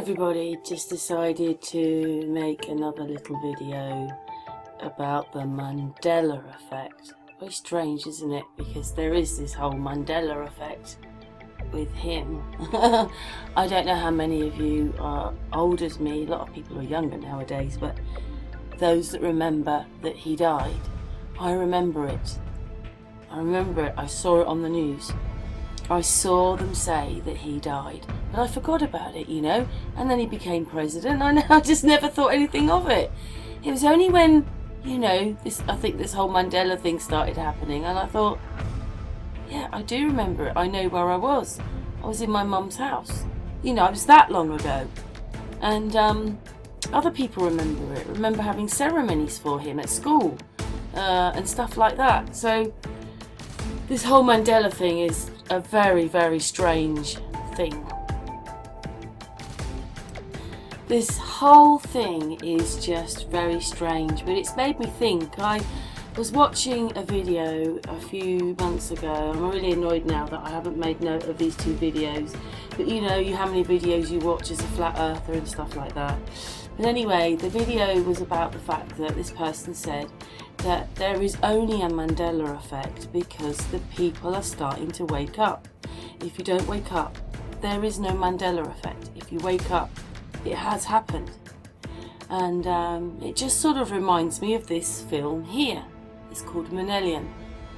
everybody, just decided to make another little video about the Mandela effect. Very strange, isn't it? Because there is this whole Mandela effect with him. I don't know how many of you are old as me. A lot of people are younger nowadays, but those that remember that he died, I remember it. I saw it on the news. I saw them say that he died, but I forgot about it, you know, and then he became president, and I just never thought anything of it. It was only when, you know, I think this whole Mandela thing started happening, and I thought, yeah, I do remember it. I know where I was. I was in my mum's house. You know, it was that long ago. And other people remember it, remember having ceremonies for him at school and stuff like that. So this whole Mandela thing is a very, very strange thing. This whole thing is just very strange, but it's made me think. I was watching a video a few months ago. I'm really annoyed now that I haven't made note of these two videos, but you know how many videos you watch as a flat earther and stuff like that. But anyway, the video was about the fact that this person said that there is only a Mandela effect because the people are starting to wake up. If you don't wake up, there is no Mandela effect. If you wake up, it has happened. And it just sort of reminds me of this film here. It's called Mandela.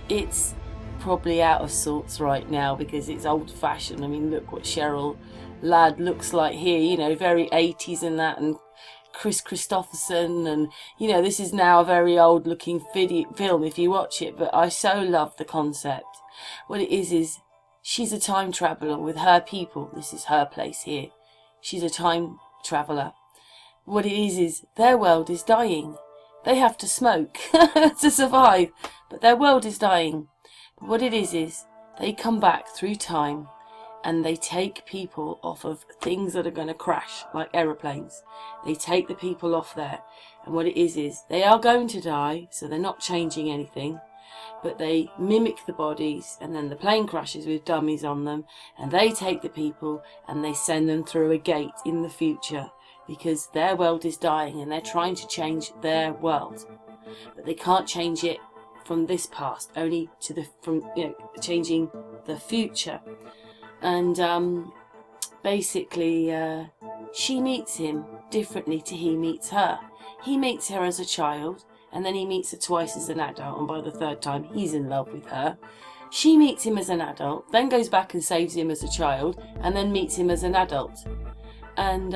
It's probably out of sorts right now because it's old-fashioned. I mean, look what Cheryl Ladd looks like here, you know, very 80s and that, and Chris Christopherson, and you know, this is now a very old looking film if you watch it, but I so love the concept. What it is she's a time traveller with her people. This is her place here. She's a time traveller. What it is their world is dying. They have to smoke to survive, but their world is dying. But what it is they come back through time and they take people off of things that are going to crash, like aeroplanes. They take the people off there. And what it is they are going to die, so they're not changing anything. But they mimic the bodies, and then the plane crashes with dummies on them, and they take the people and they send them through a gate in the future, because their world is dying and they're trying to change their world. But they can't change it from this past, only to changing the future. And basically she meets him differently to he meets her. He meets her as a child, and then he meets her twice as an adult, and by the third time he's in love with her. She meets him as an adult, then goes back and saves him as a child, and then meets him as an adult. And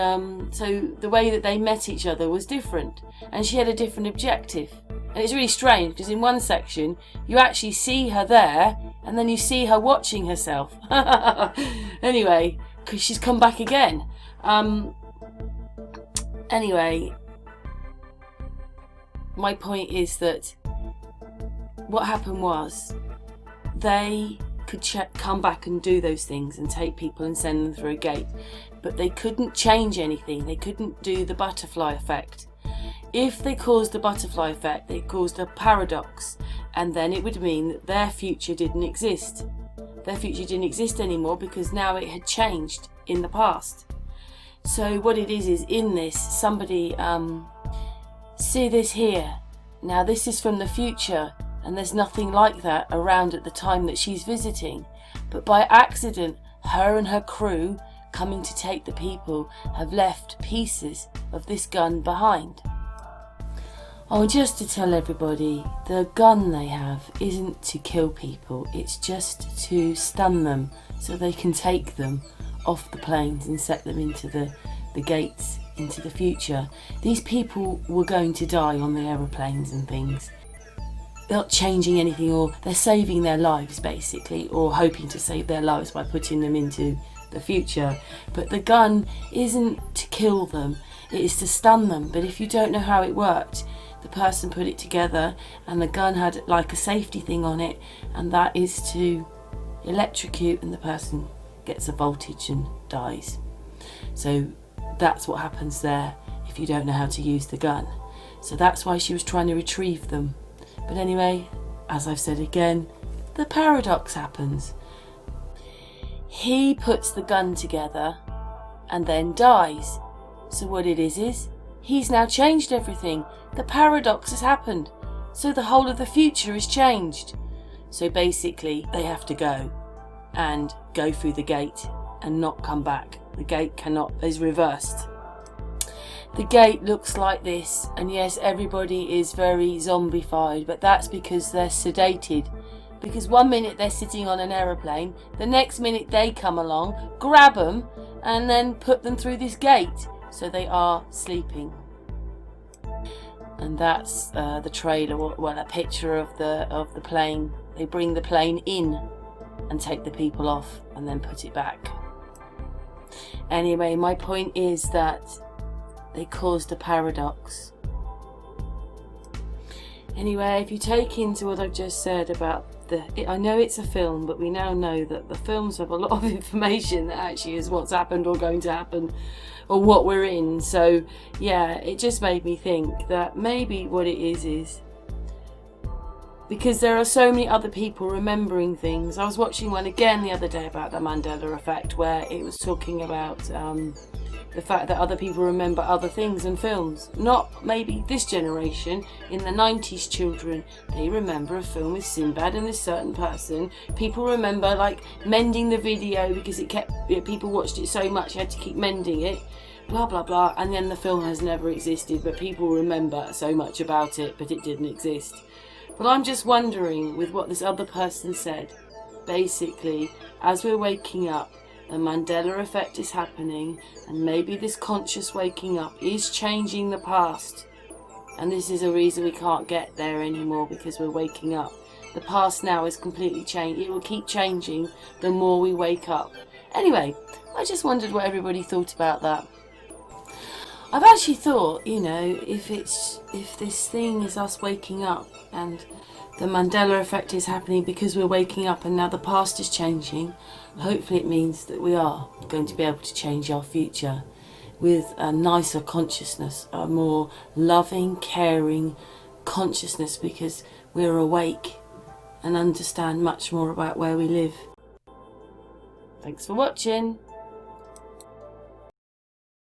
so the way that they met each other was different, and she had a different objective. And it's really strange because in one section you actually see her there, and then you see her watching herself. Anyway, because she's come back again. Anyway, my point is that what happened was they could come back and do those things and take people and send them through a gate, but they couldn't change anything. They couldn't do the butterfly effect. If they caused the butterfly effect, they caused a paradox, and then it would mean that their future didn't exist. Their future didn't exist anymore because now it had changed in the past. So what it is in this, somebody, see this here. Now this is from the future, and there's nothing like that around at the time that she's visiting. But by accident, her and her crew coming to take the people have left pieces of this gun behind. Oh, just to tell everybody, the gun they have isn't to kill people, it's just to stun them so they can take them off the planes and set them into the gates into the future. These people were going to die on the aeroplanes and things. They're not changing anything, or they're saving their lives basically, or hoping to save their lives by putting them into the future. But the gun isn't to kill them, it is to stun them. But if you don't know how it worked, the person put it together and the gun had like a safety thing on it, and that is to electrocute, and the person gets a voltage and dies. So that's what happens there if you don't know how to use the gun. So that's why she was trying to retrieve them. But anyway, as I've said again, the paradox happens. He puts the gun together and then dies. So what it is he's now changed everything. The paradox has happened. So the whole of the future is changed. So basically they have to go through the gate and not come back. The gate is reversed. The gate looks like this, and yes, everybody is very zombified, but that's because they're sedated. Because one minute they're sitting on an aeroplane, the next minute they come along, grab them, and then put them through this gate. So they are sleeping. And that's the trailer, well, a picture of the plane. They bring the plane in and take the people off and then put it back. Anyway, my point is that they caused a paradox. Anyway, if you take into what I've just said about I know it's a film, but we now know that the films have a lot of information that actually is what's happened or going to happen or what we're in. So yeah, it just made me think that maybe what it is because there are so many other people remembering things. I was watching one again the other day about the Mandela effect, where it was talking about the fact that other people remember other things and films. Not maybe this generation. In the 90s, children, they remember a film with Sinbad and this certain person. People remember like mending the video because it kept, people watched it so much you had to keep mending it, blah blah blah, and then the film has never existed, but people remember so much about it, but it didn't exist. But I'm just wondering, with what this other person said, basically, as we're waking up, the Mandela effect is happening, and maybe this conscious waking up is changing the past. And this is a reason we can't get there anymore, because we're waking up. The past now is completely changed. It will keep changing the more we wake up. Anyway, I just wondered what everybody thought about that. I've actually thought, you know, if this thing is us waking up and the Mandela effect is happening because we're waking up and now the past is changing, hopefully it means that we are going to be able to change our future with a nicer consciousness, a more loving, caring consciousness, because we're awake and understand much more about where we live. Thanks for watching.